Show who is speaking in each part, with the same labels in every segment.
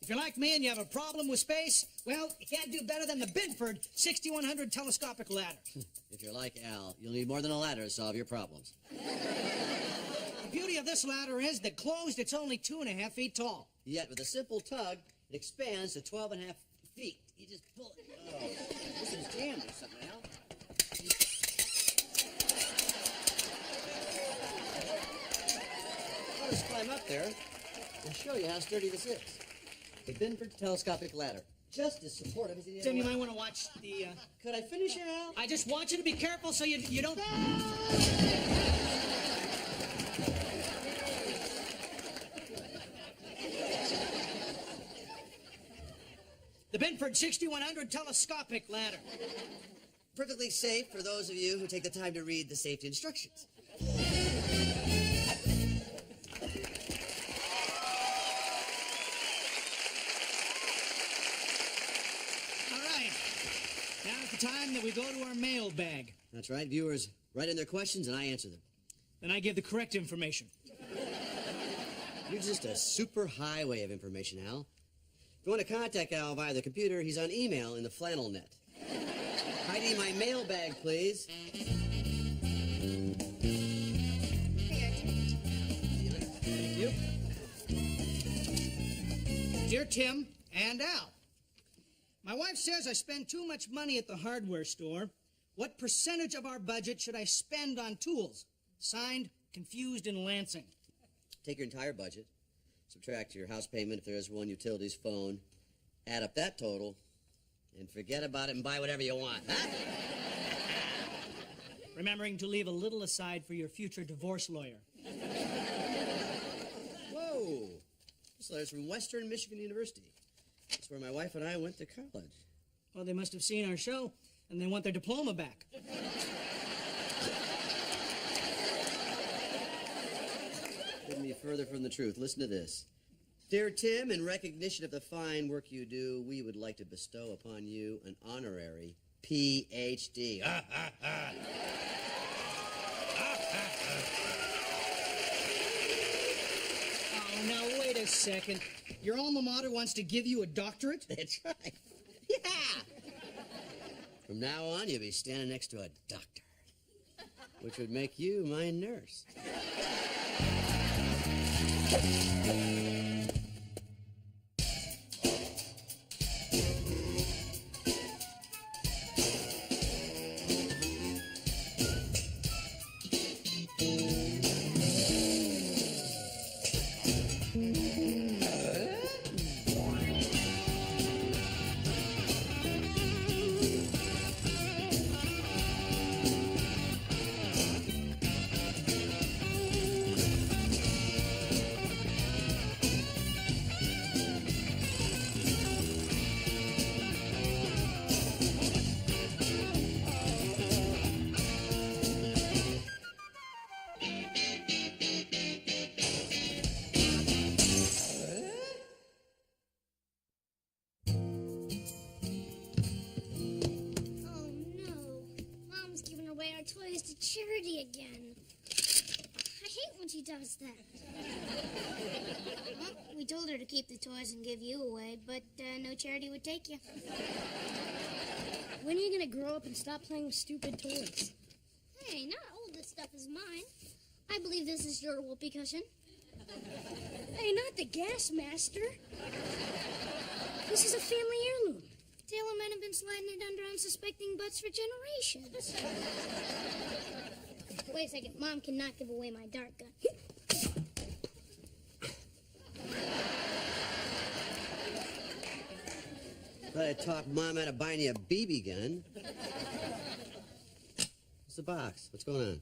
Speaker 1: If you're like me and you have a problem with space, well, you can't do better than the Binford 6100 telescopic ladder.
Speaker 2: If you're like Al, you'll need more than a ladder to solve your problems.
Speaker 1: The beauty of this ladder is that closed, it's only 2.5 feet tall.
Speaker 2: Yet with a simple tug, it expands to 12.5 feet. You just pull it. Oh, this is jammed or something, Al. I'll just climb up there and show you how sturdy this is. The Binford telescopic ladder. Just as supportive as the
Speaker 1: Tim, you might want to watch the...
Speaker 2: Could I finish it, Al?
Speaker 1: I just want you to be careful so you don't... The Binford 6100 telescopic ladder.
Speaker 2: Perfectly safe for those of you who take the time to read the safety instructions.
Speaker 1: Time that we go to our mailbag.
Speaker 2: That's right. Viewers write in their questions and I answer them.
Speaker 1: Then I give the correct information.
Speaker 2: You're just a super highway of information, Al. If you want to contact Al via the computer, he's on email in the flannel net. Heidi, my mailbag, please. Thank you.
Speaker 1: Dear Tim and Al, my wife says I spend too much money at the hardware store. What percentage of our budget should I spend on tools? Signed, Confused in Lansing.
Speaker 2: Take your entire budget, subtract your house payment if there is one, utilities, phone, add up that total, and forget about it and buy whatever you want, huh?
Speaker 1: Remembering to leave a little aside for your future divorce lawyer.
Speaker 2: Whoa! This letter's from Western Michigan University. That's where my wife and I went to college.
Speaker 1: Well, they must have seen our show, and they want their diploma back.
Speaker 2: Couldn't be further from the truth. Listen to this. Dear Tim, in recognition of the fine work you do, we would like to bestow upon you an honorary Ph.D.
Speaker 1: Oh, now, wait a second. Your alma mater wants to give you a doctorate?
Speaker 2: That's right. Yeah! From now on, you'll be standing next to a doctor, which would make you my nurse.
Speaker 3: toys to charity again. I hate when she does that. Well, we told her to keep the toys and give you away, but no charity would take you.
Speaker 4: When are you going to grow up and stop playing with stupid toys?
Speaker 3: Hey, not all this stuff is mine. I believe this is your whoopee cushion.
Speaker 4: Hey, not the gas master. This is a family heirloom.
Speaker 3: Taylor might have been sliding it under unsuspecting butts for generations. Wait a second. Mom cannot give away my dart gun.
Speaker 2: Thought I'd talk Mom out of buying you a BB gun. What's the box? What's going on?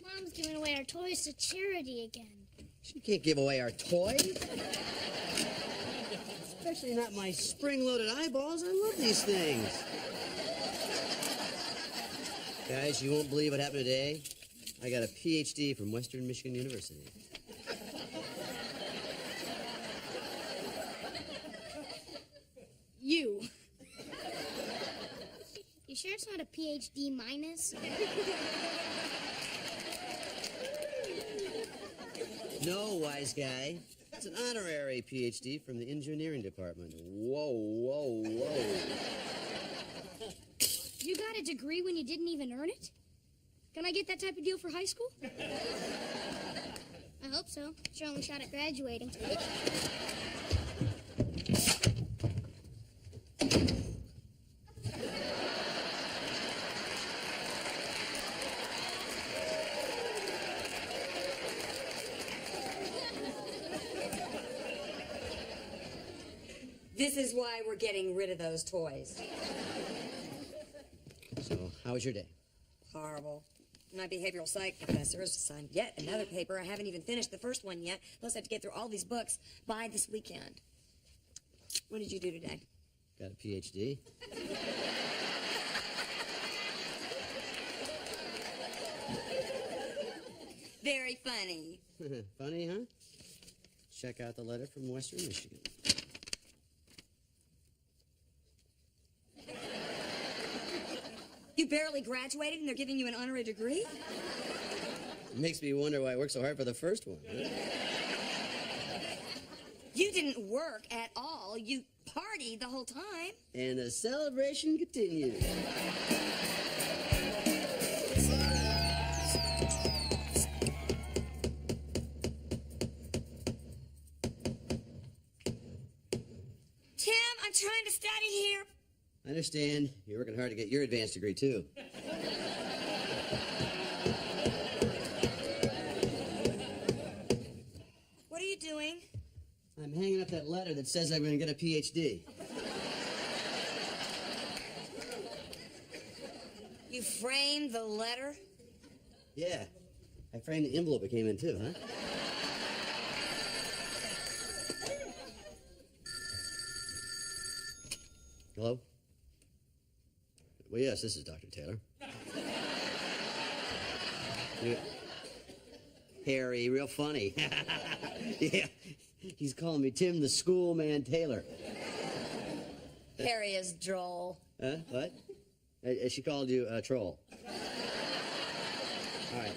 Speaker 3: Mom's giving away our toys to charity again.
Speaker 2: She can't give away our toys. Especially not my spring-loaded eyeballs. I love these things. Guys, you won't believe what happened today. I got a PhD from Western Michigan University.
Speaker 4: You.
Speaker 3: You sure it's not a PhD minus?
Speaker 2: No, wise guy. That's an honorary PhD from the engineering department. Whoa, whoa, whoa.
Speaker 4: You got a degree when you didn't even earn it? Can I get that type of deal for high school?
Speaker 3: I hope so. It's your only shot at graduating.
Speaker 5: This is why we're getting rid of those toys.
Speaker 2: So, how was your day?
Speaker 5: Horrible. My behavioral psych professor has assigned yet another paper. I haven't even finished the first one yet. Plus, I have to get through all these books by this weekend. What did you do today?
Speaker 2: Got a PhD.
Speaker 5: Very funny.
Speaker 2: Funny, huh? Check out the letter from Western Michigan.
Speaker 5: You barely graduated and they're giving you an honorary degree?
Speaker 2: Makes me wonder why I worked so hard for the first one. Huh?
Speaker 5: You didn't work at all. You partied the whole time.
Speaker 2: And the celebration continues.
Speaker 5: Tim, I'm trying to study here.
Speaker 2: I understand. You're working hard to get your advanced degree, too.
Speaker 5: What are you doing?
Speaker 2: I'm hanging up that letter that says I'm going to get a PhD.
Speaker 5: You framed the letter?
Speaker 2: Yeah. I framed the envelope it came in, too, huh? Hello? Well, yes, this is Dr. Taylor. Yeah. Harry, real funny. Yeah, he's calling me Tim the Schoolman Taylor.
Speaker 5: Harry is droll.
Speaker 2: Huh? What? She called you a troll. All right,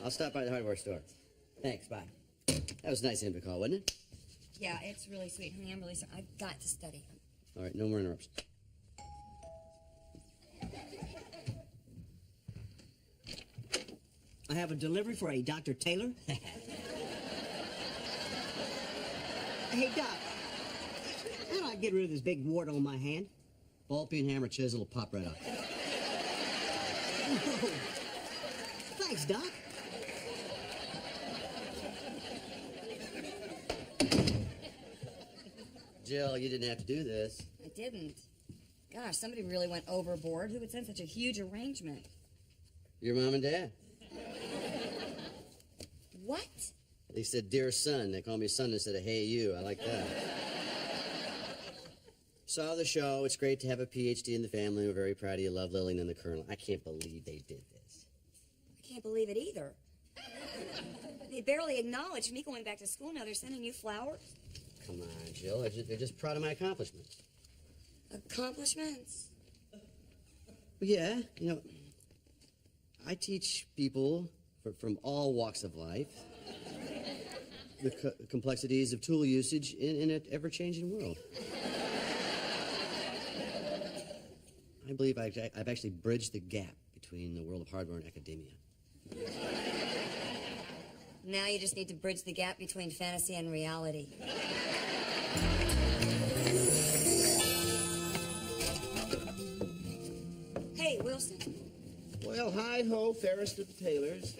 Speaker 2: I'll stop by the hardware store. Thanks, bye. That was nice of him to call, wasn't it?
Speaker 5: Yeah, it's really sweet, honey. I'm really sorry. I've got to study.
Speaker 2: All right, no more interruptions.
Speaker 6: I have a delivery for a Dr. Taylor. Hey, Doc, how do I get rid of this big wart on my hand?
Speaker 2: Ball peen hammer chisel will pop right off.
Speaker 6: Whoa. Thanks, Doc.
Speaker 2: Jill, you didn't have to do this.
Speaker 5: I didn't. Gosh, somebody really went overboard. Who would send such a huge arrangement?
Speaker 2: Your mom and dad.
Speaker 5: What?
Speaker 2: They said, dear son. They call me son instead of hey you. I like that. Saw the show. It's great to have a PhD in the family. We're very proud of you. Love, Lillian, and the Colonel. I can't believe they did this.
Speaker 5: I can't believe it either. They barely acknowledged me going back to school. Now they're sending you flowers.
Speaker 2: Come on, Jill. They're just proud of my accomplishments.
Speaker 5: Accomplishments?
Speaker 2: Well, yeah, you know, I teach people from all walks of life the complexities of tool usage in an ever-changing world. I believe I've actually bridged the gap between the world of hardware and academia.
Speaker 5: Now you just need to bridge the gap between fantasy and reality. Hey, Wilson.
Speaker 7: Well, hi-ho, fairest of the tailors.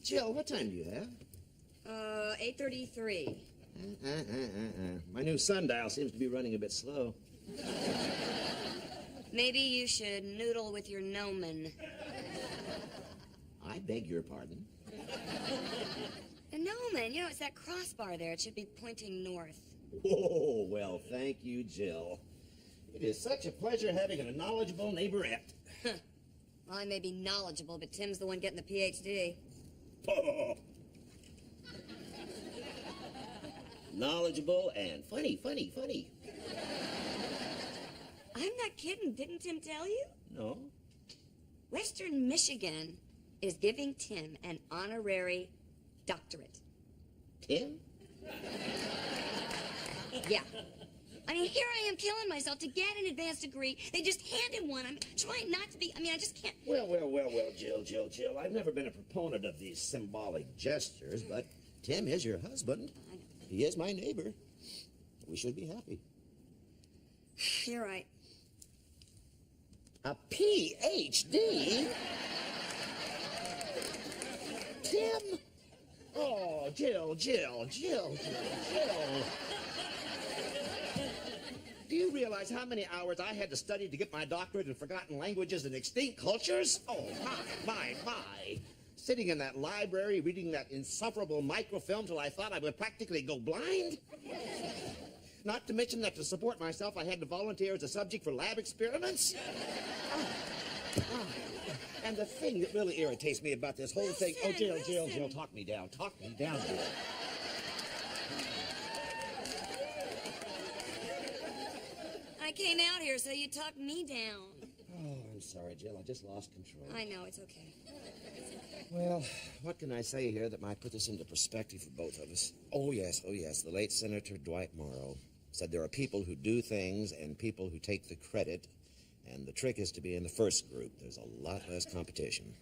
Speaker 7: Jill, what time do you have?
Speaker 5: 8:33.
Speaker 7: My new sundial seems to be running a bit slow.
Speaker 5: Maybe you should noodle with your gnomon.
Speaker 7: I beg your pardon.
Speaker 5: A gnomon, you know, it's that crossbar there. It should be pointing north.
Speaker 7: Oh, well, thank you, Jill. It is such a pleasure having a knowledgeable neighborette.
Speaker 5: Well, I may be knowledgeable, but Tim's the one getting the PhD.
Speaker 7: Oh. Knowledgeable and funny.
Speaker 5: I'm not kidding. Didn't Tim tell you?
Speaker 7: No?
Speaker 5: Western Michigan is giving Tim an honorary doctorate.
Speaker 7: Tim?
Speaker 5: Yeah. I mean, here I am killing myself to get an advanced degree. They just handed one. I'm trying not to be. I mean, I just can't.
Speaker 7: Well, Jill. I've never been a proponent of these symbolic gestures, but Tim is your husband. He is my neighbor. We should be happy.
Speaker 5: You're right.
Speaker 7: A PhD? Tim? Oh, Jill. Do you realize how many hours I had to study to get my doctorate in forgotten languages and extinct cultures? Oh, my. Sitting in that library reading that insufferable microfilm till I thought I would practically go blind? Not to mention that to support myself, I had to volunteer as a subject for lab experiments. And the thing that really irritates me about this whole thing... Oh, Jill, talk me down, Jill.
Speaker 5: I came out here so you talked me down.
Speaker 7: Oh, I'm sorry, Jill. I just lost control.
Speaker 5: I know, it's okay.
Speaker 7: Well, what can I say here that might put this into perspective for both of us? Oh, yes. The late Senator Dwight Morrow said there are people who do things and people who take the credit, and the trick is to be in the first group. There's a lot less competition.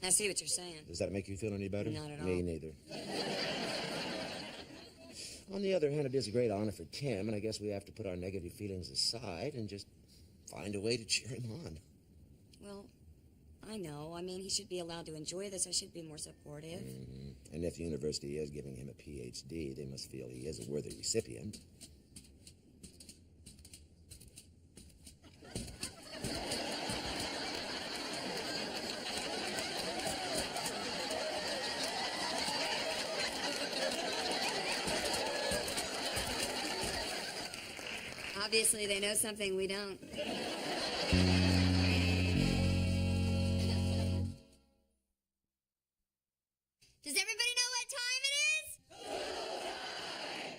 Speaker 5: I see what you're saying.
Speaker 7: Does that make you feel any better?
Speaker 5: Not at all.
Speaker 7: Me neither. On the other hand, it is a great honor for Tim, and I guess we have to put our negative feelings aside and just find a way to cheer him on.
Speaker 5: Well, I know. I mean, he should be allowed to enjoy this. I should be more supportive.
Speaker 7: And if the university is giving him a PhD, they must feel he is a worthy recipient.
Speaker 5: Obviously, they know something we don't.
Speaker 8: Does everybody know what time it is?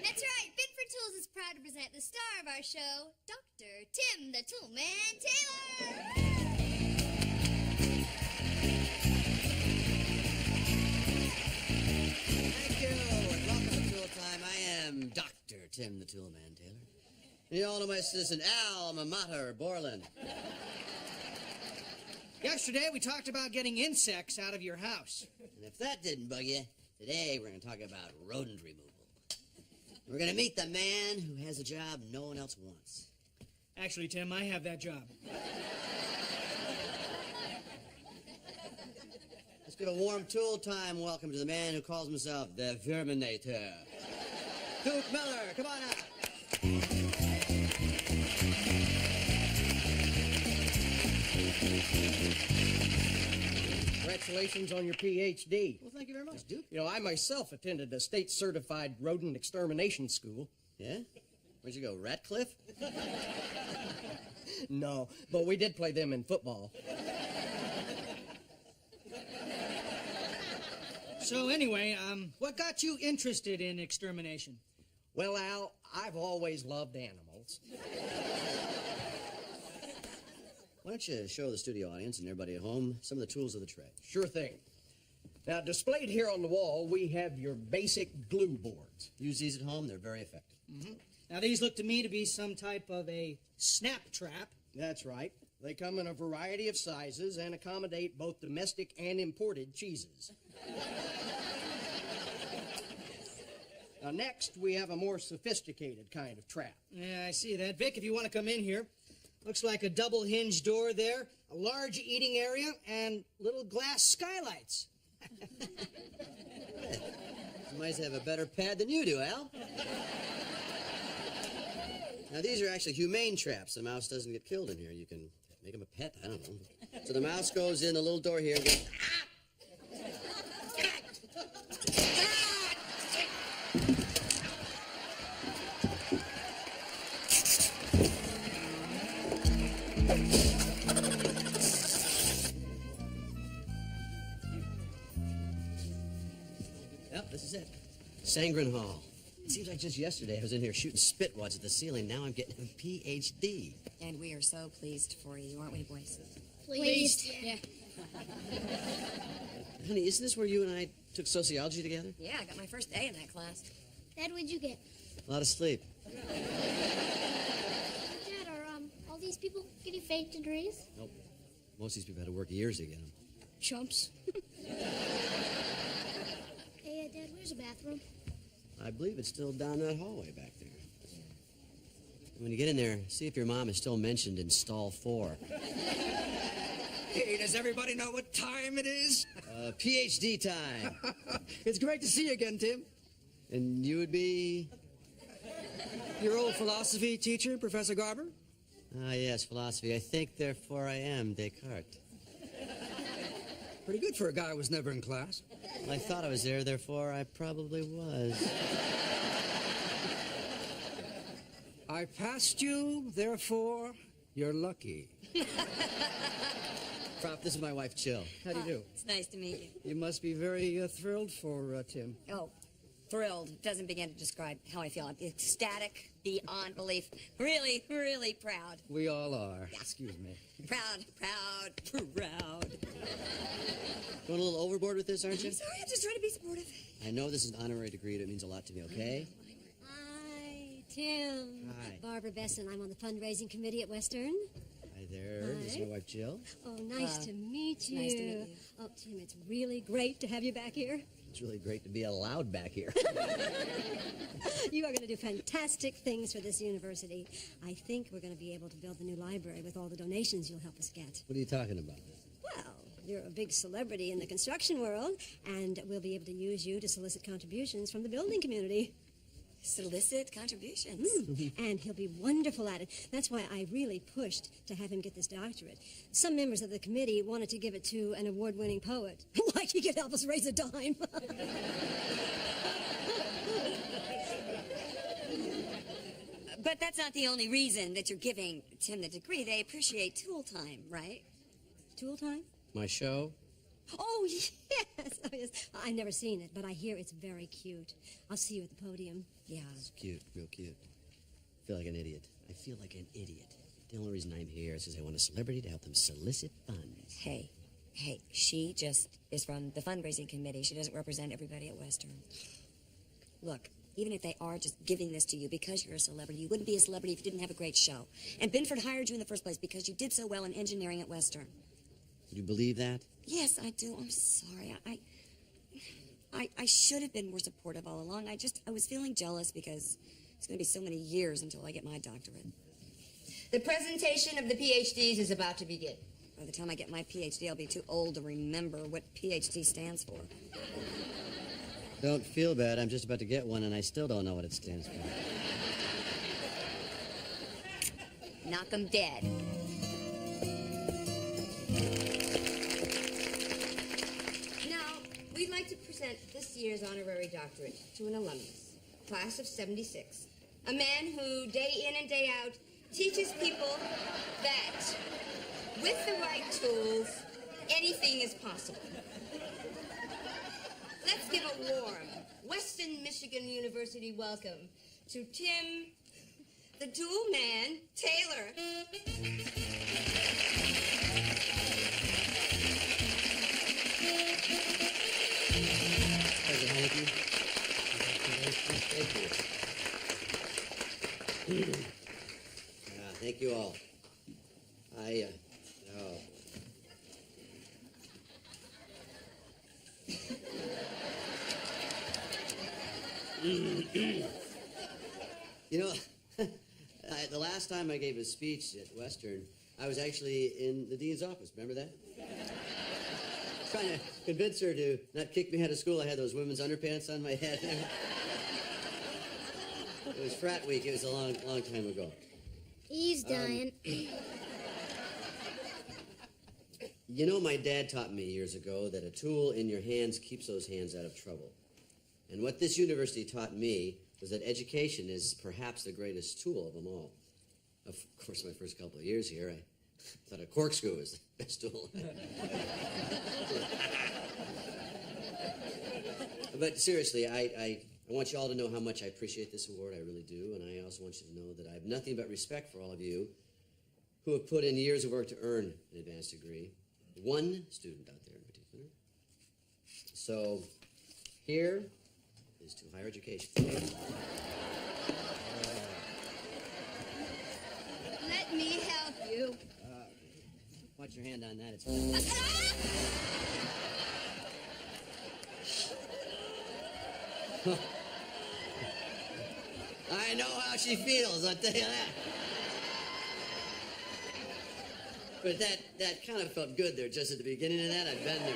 Speaker 8: That's right. Fit for Tools is proud to present the star of our show, Dr. Tim the Toolman Taylor.
Speaker 2: Thank you, and welcome to Tool Time. I am Dr. Tim the Toolman Taylor. And you all know my assistant, alma mater, Borland.
Speaker 1: Yesterday, we talked about getting insects out of your house.
Speaker 2: And if that didn't bug you, today we're going to talk about rodent removal. We're going to meet the man who has a job no one else wants.
Speaker 1: Actually, Tim, I have that job.
Speaker 2: Let's get a warm Tool Time welcome to the man who calls himself the Verminator. Duke Miller, come on out.
Speaker 9: Congratulations on your PhD.
Speaker 2: Well, thank you very much, Duke.
Speaker 9: You know, I myself attended a state-certified rodent extermination school.
Speaker 2: Yeah? Where'd you go, Ratcliffe?
Speaker 9: No, but we did play them in football.
Speaker 1: So anyway, what got you interested in extermination?
Speaker 9: Well, Al, I've always loved animals.
Speaker 2: Why don't you show the studio audience and everybody at home some of the tools of the trade?
Speaker 9: Sure thing. Now, displayed here on the wall, we have your basic glue boards.
Speaker 2: Use these at home, they're very effective.
Speaker 1: Mm-hmm. Now, these look to me to be some type of a snap trap.
Speaker 9: That's right. They come in a variety of sizes and accommodate both domestic and imported cheeses. Now, next, we have a more sophisticated kind of trap.
Speaker 1: Yeah, I see that. Vic, if you want to come in here. Looks like a double hinge door there, a large eating area, and little glass skylights.
Speaker 2: You might have a better pad than you do, Al. Now, these are actually humane traps. The mouse doesn't get killed in here. You can make him a pet. I don't know. So the mouse goes in the little door here and goes... Yep, this is it. Sangren Hall. It seems like just yesterday I was in here shooting spit wads at the ceiling. Now I'm getting a PhD.
Speaker 5: And we are so pleased for you, aren't we, boys?
Speaker 3: Pleased.
Speaker 8: Yeah.
Speaker 2: Honey, isn't this where you and I took sociology together?
Speaker 5: Yeah, I got my first A in that class.
Speaker 3: Dad, what'd you get?
Speaker 2: A lot of sleep.
Speaker 3: Dad, are all these people getting fake degrees?
Speaker 2: Nope. Most of these people had to work years to get them.
Speaker 3: Chumps. Hey, Dad, where's the bathroom?
Speaker 2: I believe it's still down that hallway back there. When you get in there, see if your mom is still mentioned in stall 4.
Speaker 10: Hey, does everybody know what time it is?
Speaker 2: PhD time.
Speaker 10: It's great to see you again, Tim.
Speaker 2: And you would be...
Speaker 10: Your old philosophy teacher, Professor Garber?
Speaker 2: Ah, yes, philosophy. I think, therefore I am, Descartes.
Speaker 10: Pretty good for a guy who was never in class.
Speaker 2: Well, I thought I was there, therefore I probably was.
Speaker 10: I passed you, therefore you're lucky.
Speaker 2: Prof, this is my wife, Jill. How do you do?
Speaker 5: It's nice to meet you.
Speaker 10: You must be very thrilled for Tim.
Speaker 5: Oh, thrilled doesn't begin to describe how I feel. I'm ecstatic beyond belief. Really, really proud.
Speaker 10: We all are. Excuse me.
Speaker 5: Proud.
Speaker 2: Going a little overboard with this, aren't you?
Speaker 5: I'm sorry, I'm just trying to be supportive.
Speaker 2: I know this is an honorary degree, and it means a lot to me, okay?
Speaker 4: Hi, Tim.
Speaker 2: Hi.
Speaker 4: Barbara Besson. I'm on the fundraising committee at Western.
Speaker 2: Hi there. This is my wife, Jill.
Speaker 4: Oh, nice to meet you.
Speaker 5: nice to meet you.
Speaker 4: Oh, Tim, it's really great to have you back here.
Speaker 2: It's really great to be allowed back here.
Speaker 4: You are going to do fantastic things for this university. I think we're going to be able to build the new library with all the donations you'll help us get.
Speaker 2: What are you talking about?
Speaker 4: Well, you're a big celebrity in the construction world, and we'll be able to use you to solicit contributions from the building community.
Speaker 5: Solicit contributions.
Speaker 4: And he'll be wonderful at it. That's why I really pushed to have him get this doctorate. Some members of the committee wanted to give it to an award-winning poet. Like he could help us raise a dime.
Speaker 5: But that's not the only reason that you're giving Tim the degree. They appreciate tool time, right?
Speaker 4: Tool time?
Speaker 2: My show?
Speaker 4: Oh, yes. Oh, yes. I've never seen it, but I hear it's very cute. I'll see you at the podium.
Speaker 5: Yeah.
Speaker 2: It's cute, real cute. I feel like an idiot. I feel like an idiot. The only reason I'm here is because I want a celebrity to help them solicit funds.
Speaker 5: Hey, she just is from the fundraising committee. She doesn't represent everybody at Western. Look, even if they are just giving this to you because you're a celebrity, you wouldn't be a celebrity if you didn't have a great show. And Binford hired you in the first place because you did so well in engineering at Western.
Speaker 2: Do you believe that?
Speaker 5: Yes, I do. I'm sorry. I should have been more supportive all along. I was feeling jealous because it's going to be so many years until I get my doctorate.
Speaker 11: The presentation of the PhDs is about to begin.
Speaker 5: By the time I get my PhD, I'll be too old to remember what PhD stands for.
Speaker 2: Don't feel bad. I'm just about to get one, and I still don't know what it stands for.
Speaker 11: Knock 'em dead. Now, we'd like to present this year's honorary doctorate to an alumnus, class of 76, a man who, day in and day out, teaches people that, with the right tools, anything is possible. Let's give a warm Western Michigan University welcome to Tim, the Tool Man, Taylor.
Speaker 2: Thank you. Thank you all. You know, the last time I gave a speech at Western, I was actually in the dean's office. Remember that? Trying to convince her to not kick me out of school. I had those women's underpants on my head. It was frat week. It was a long time ago.
Speaker 3: He's dying.
Speaker 2: You know, my dad taught me years ago that a tool in your hands keeps those hands out of trouble. And what this university taught me was that education is perhaps the greatest tool of them all. Of course, my first couple of years here, I thought a corkscrew was the best tool. But seriously, I want you all to know how much I appreciate this award. I really do. And I also want you to know that I have nothing but respect for all of you who have put in years of work to earn an advanced degree. One student out there in particular, So, here is to higher education.
Speaker 8: Let me help you.
Speaker 2: Watch your hand on that. It's I know how she feels, I'll tell you that. But that kind of felt good there just at the beginning of that. I've been there.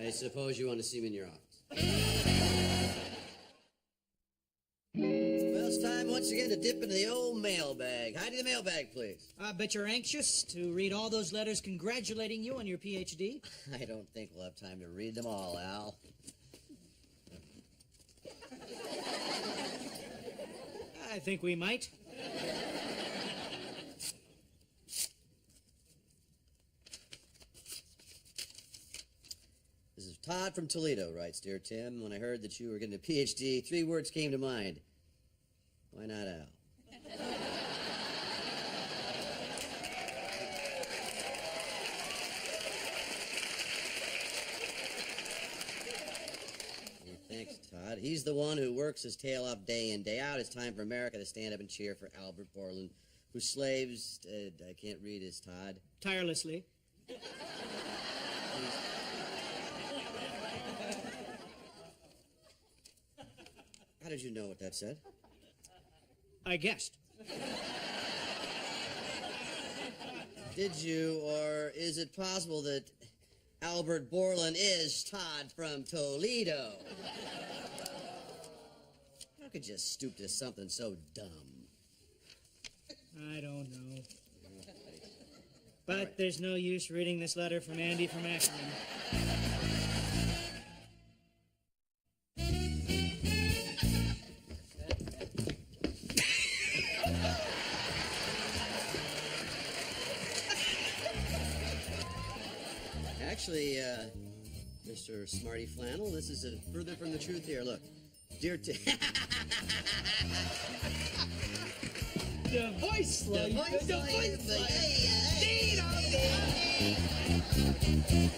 Speaker 2: I suppose you want to see me in your office. Well, it's time once again to dip into the old mailbag. Hide in the mailbag, please.
Speaker 1: I bet you're anxious to read all those letters congratulating you on your PhD.
Speaker 2: I don't think we'll have time to read them all, Al.
Speaker 1: I think we might.
Speaker 2: This is Todd from Toledo, writes, Dear Tim, when I heard that you were getting a PhD, 3 words came to mind. Why not Al? Thanks, Todd. He's the one who works his tail off day in, day out. It's time for America to stand up and cheer for Albert Borland, who slaves, I can't read his, Todd.
Speaker 1: Tirelessly.
Speaker 2: How did you know what that said?
Speaker 1: I guessed.
Speaker 2: Did you, or is it possible that Albert Borland is Todd from Toledo? How could you stoop to something so dumb?
Speaker 1: I don't know. But there's no use reading this letter from Andy from Ackerman.
Speaker 2: Actually, Mr. Smarty Flannel, this is further from the truth here. Look, dear Tim.
Speaker 1: The voice slide.
Speaker 2: The voice slide.
Speaker 1: Hey, hey.